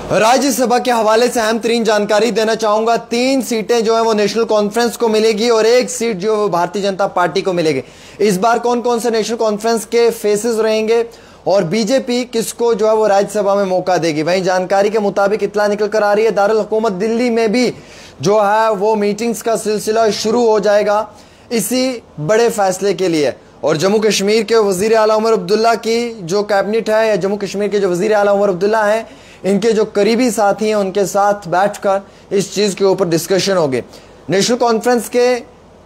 राज्यसभा के हवाले से अहम तरीन जानकारी देना चाहूंगा। 3 सीटें जो है वो नेशनल कॉन्फ्रेंस को मिलेगी और 1 सीट जो है वो भारतीय जनता पार्टी को मिलेगी। इस बार कौन कौन से नेशनल कॉन्फ्रेंस के फेसेस रहेंगे और बीजेपी किसको जो है वो राज्यसभा में मौका देगी, वहीं जानकारी के मुताबिक इत्तला निकल कर आ रही है दारुल हुकूमत दिल्ली में भी जो है वो मीटिंग्स का सिलसिला शुरू हो जाएगा इसी बड़े फैसले के लिए। और जम्मू कश्मीर के वजीर आला उमर अब्दुल्ला की जो कैबिनेट है या जम्मू कश्मीर के जो वजीर आला उमर अब्दुल्ला हैं, इनके जो करीबी साथी हैं उनके साथ बैठकर इस चीज़ के ऊपर डिस्कशन होगी। नेशनल कॉन्फ्रेंस के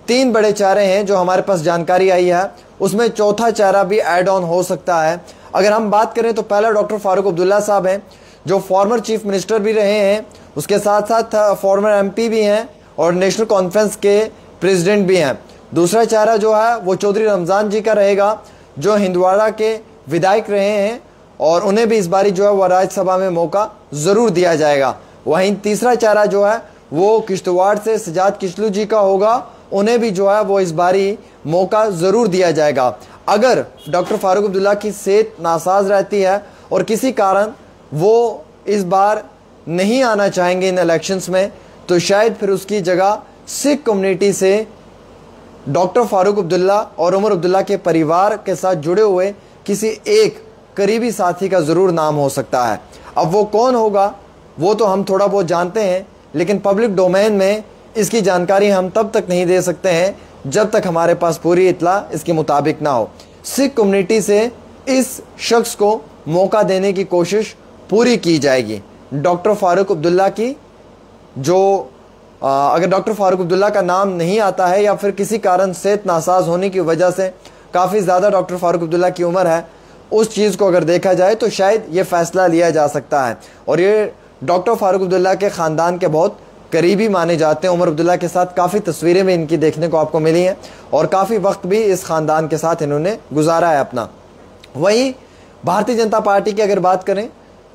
3 बड़े चेहरे हैं जो हमारे पास जानकारी आई है, उसमें चौथा चेहरा भी ऐड ऑन हो सकता है। अगर हम बात करें तो पहला डॉक्टर फारूक अब्दुल्ला साहब हैं जो फॉर्मर चीफ मिनिस्टर भी रहे हैं, उसके साथ साथ फॉर्मर एमपी भी हैं और नेशनल कॉन्फ्रेंस के प्रेसिडेंट भी हैं। दूसरा चेहरा जो है वो चौधरी रमज़ान जी का रहेगा जो हिंदवाड़ा के विधायक रहे हैं और उन्हें भी इस बारी जो है वह राज्यसभा में मौका ज़रूर दिया जाएगा। वहीं तीसरा चेहरा जो है वो किश्तवाड़ से सजाद किशलू जी का होगा, उन्हें भी जो है वो इस बारी मौका ज़रूर दिया जाएगा। अगर डॉक्टर फारूक अब्दुल्ला की सेहत नासाज रहती है और किसी कारण वो इस बार नहीं आना चाहेंगे इन इलेक्शंस में, तो शायद फिर उसकी जगह सिख कम्युनिटी से डॉक्टर फारूक अब्दुल्ला और उमर अब्दुल्ला के परिवार के साथ जुड़े हुए किसी एक करीबी साथी का ज़रूर नाम हो सकता है। अब वो कौन होगा वो तो हम थोड़ा बहुत जानते हैं, लेकिन पब्लिक डोमेन में इसकी जानकारी हम तब तक नहीं दे सकते हैं जब तक हमारे पास पूरी इत्तला इसके मुताबिक ना हो। सिख कम्युनिटी से इस शख्स को मौका देने की कोशिश पूरी की जाएगी। डॉक्टर फारूक अब्दुल्ला की जो अगर डॉक्टर फारूक अब्दुल्ला का नाम नहीं आता है या फिर किसी कारण सेहत नासाज होने की वजह से काफ़ी ज़्यादा डॉक्टर फारूक अब्दुल्ला की उम्र है, उस चीज़ को अगर देखा जाए तो शायद ये फ़ैसला लिया जा सकता है। और ये डॉक्टर फारूक अब्दुल्ला के ख़ानदान के बहुत करीबी माने जाते हैं। उमर अब्दुल्ला के साथ काफ़ी तस्वीरें भी इनकी देखने को आपको मिली हैं और काफ़ी वक्त भी इस ख़ानदान के साथ इन्होंने गुजारा है अपना। वहीं भारतीय जनता पार्टी की अगर बात करें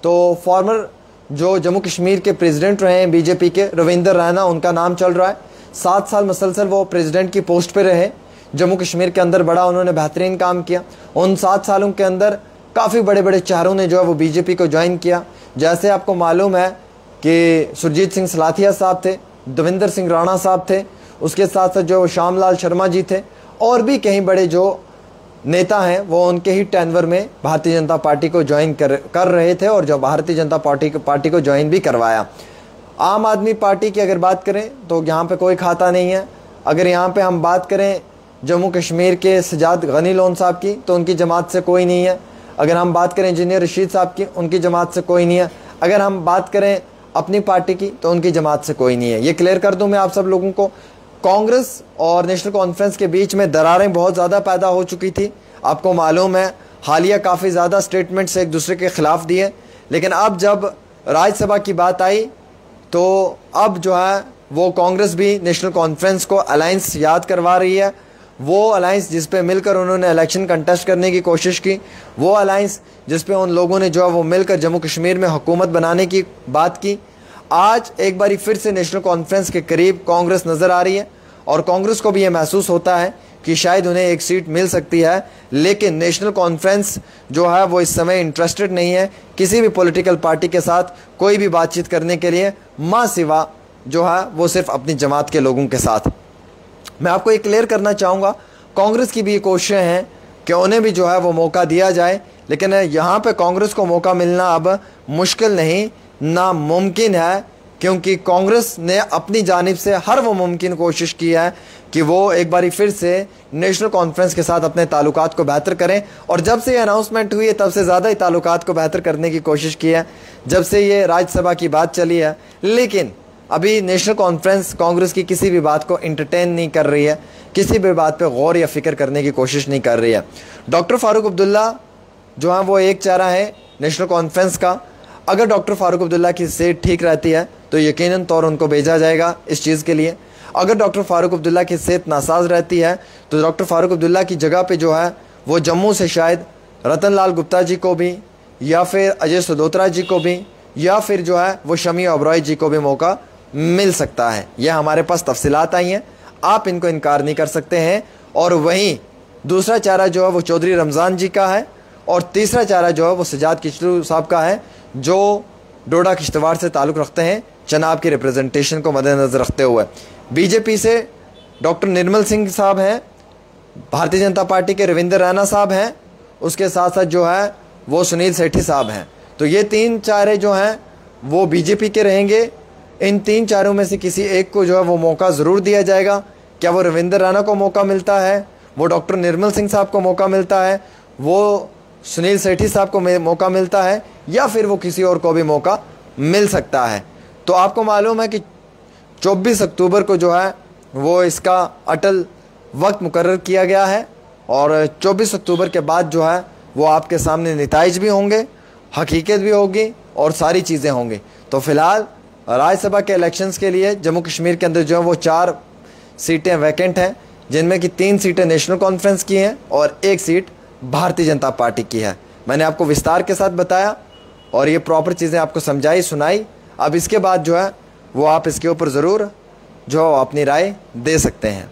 तो फॉर्मर जो जम्मू कश्मीर के प्रेसिडेंट रहे हैं बीजेपी के, रविंदर रैना, उनका नाम चल रहा है। 7 साल मुसलसल वो प्रेसिडेंट की पोस्ट पे रहे। जम्मू कश्मीर के अंदर बड़ा उन्होंने बेहतरीन काम किया। उन 7 सालों के अंदर काफ़ी बड़े बड़े चेहरों ने जो है वो बीजेपी को ज्वाइन किया। जैसे आपको मालूम है कि सुरजीत सिंह सलाथिया साहब थे, दविंदर सिंह राणा साहब थे, उसके साथ साथ जो शाम लाल शर्मा जी थे और भी कई बड़े जो नेता हैं वो उनके ही टेनवर में भारतीय जनता पार्टी को ज्वाइन कर रहे थे और जो भारतीय जनता पार्टी को ज्वाइन भी करवाया। आम आदमी पार्टी की अगर बात करें तो यहाँ पे कोई खाता नहीं है। अगर यहाँ पे हम बात करें जम्मू कश्मीर के सजाद गनी लोन साहब की तो उनकी जमात से कोई नहीं है। अगर हम बात करें इंजीनियर रशीद साहब की, उनकी जमात से कोई नहीं है। अगर हम बात करें अपनी पार्टी की तो उनकी जमात से कोई नहीं है। ये क्लियर कर दूँ मैं आप सब लोगों को। कांग्रेस और नेशनल कॉन्फ्रेंस के बीच में दरारें बहुत ज़्यादा पैदा हो चुकी थी, आपको मालूम है। हालिया काफ़ी ज़्यादा स्टेटमेंट्स एक दूसरे के ख़िलाफ़ दिए, लेकिन अब जब राज्यसभा की बात आई तो अब जो है वो कांग्रेस भी नेशनल कॉन्फ्रेंस को अलायंस याद करवा रही है। वो अलायंस जिस पे मिलकर उन्होंने इलेक्शन कंटेस्ट करने की कोशिश की, वो अलायंस जिस पे उन लोगों ने जो है वो मिलकर जम्मू कश्मीर में हुकूमत बनाने की बात की, आज एक बारी फिर से नेशनल कॉन्फ्रेंस के करीब कांग्रेस नज़र आ रही है और कांग्रेस को भी ये महसूस होता है कि शायद उन्हें एक सीट मिल सकती है। लेकिन नेशनल कॉन्फ्रेंस जो है वो इस समय इंटरेस्टेड नहीं है किसी भी पॉलिटिकल पार्टी के साथ कोई भी बातचीत करने के लिए, माँ सिवा जो है वो सिर्फ अपनी जमात के लोगों के साथ। मैं आपको ये क्लियर करना चाहूँगा, कांग्रेस की भी ये कोशिशें हैं कि उन्हें भी जो है वो मौका दिया जाए, लेकिन यहाँ पे कांग्रेस को मौका मिलना अब मुश्किल नहीं नामुमकिन है, क्योंकि कांग्रेस ने अपनी जानिब से हर वो मुमकिन कोशिश की है कि वो एक बारी फिर से नेशनल कॉन्फ्रेंस के साथ अपने ताल्लुकात को बेहतर करें। और जब से ये अनाउंसमेंट हुई है तब से ज़्यादा ही ताल्लुकात को बेहतर करने की कोशिश की है, जब से ये राज्यसभा की बात चली है। लेकिन अभी नेशनल कॉन्फ्रेंस कांग्रेस की किसी भी बात को इंटरटेन नहीं कर रही है, किसी भी बात पे गौर या फिक्र करने की कोशिश नहीं कर रही है। डॉक्टर फारूक अब्दुल्ला जो है वो एक चेहरा है नेशनल कॉन्फ्रेंस का। अगर डॉक्टर फारूक अब्दुल्ला की सेहत ठीक रहती है तो यकीनन तौर उनको भेजा जाएगा इस चीज़ के लिए। अगर डॉक्टर फारूक अब्दुल्ला की सेहत नासाज रहती है तो डॉक्टर फारूक अब्दुल्ला की जगह पे जो है वो जम्मू से शायद रतन लाल गुप्ता जी को भी या फिर अजय सदोत्रा जी को भी या फिर जो है वो शमी ओबरॉय जी को भी मौका मिल सकता है। यह हमारे पास तफसीलात आई हैं, आप इनको इनकार नहीं कर सकते हैं। और वहीं दूसरा चेहरा जो है वो चौधरी रमज़ान जी का है और तीसरा चेहरा जो है वो सजाद किशलू साहब का है, जो डोडा किश्तवाड़ से ताल्लुक़ रखते हैं, चनाब की रिप्रेजेंटेशन को मद्देनज़र रखते हुए। बीजेपी से डॉक्टर निर्मल सिंह साहब हैं, भारतीय जनता पार्टी के रविंद्र रैना साहब हैं, उसके साथ साथ जो है वो सुनील सेठी साहब हैं। तो ये 3 चेहरे जो हैं वो बीजेपी के रहेंगे। इन 3 चेहरों में से किसी एक को जो है वो मौका ज़रूर दिया जाएगा। क्या वो रविंद्र रैना को मौका मिलता है, वो डॉक्टर निर्मल सिंह साहब को मौका मिलता है, वो सुनील सेठी साहब को मौका मिलता है, या फिर वो किसी और को भी मौका मिल सकता है। तो आपको मालूम है कि 24 अक्टूबर को जो है वो इसका अटल वक्त मुकर्रर किया गया है और 24 अक्टूबर के बाद जो है वो आपके सामने नताइज भी होंगे, हकीकत भी होगी और सारी चीज़ें होंगी। तो फिलहाल राज्यसभा के इलेक्शंस के लिए जम्मू कश्मीर के अंदर जो है वो 4 सीटें वैकेंट हैं, जिनमें कि 3 सीटें नेशनल कॉन्फ्रेंस की हैं और 1 सीट भारतीय जनता पार्टी की है। मैंने आपको विस्तार के साथ बताया और ये प्रॉपर चीज़ें आपको समझाई सुनाई। अब इसके बाद जो है वो आप इसके ऊपर ज़रूर जो अपनी राय दे सकते हैं।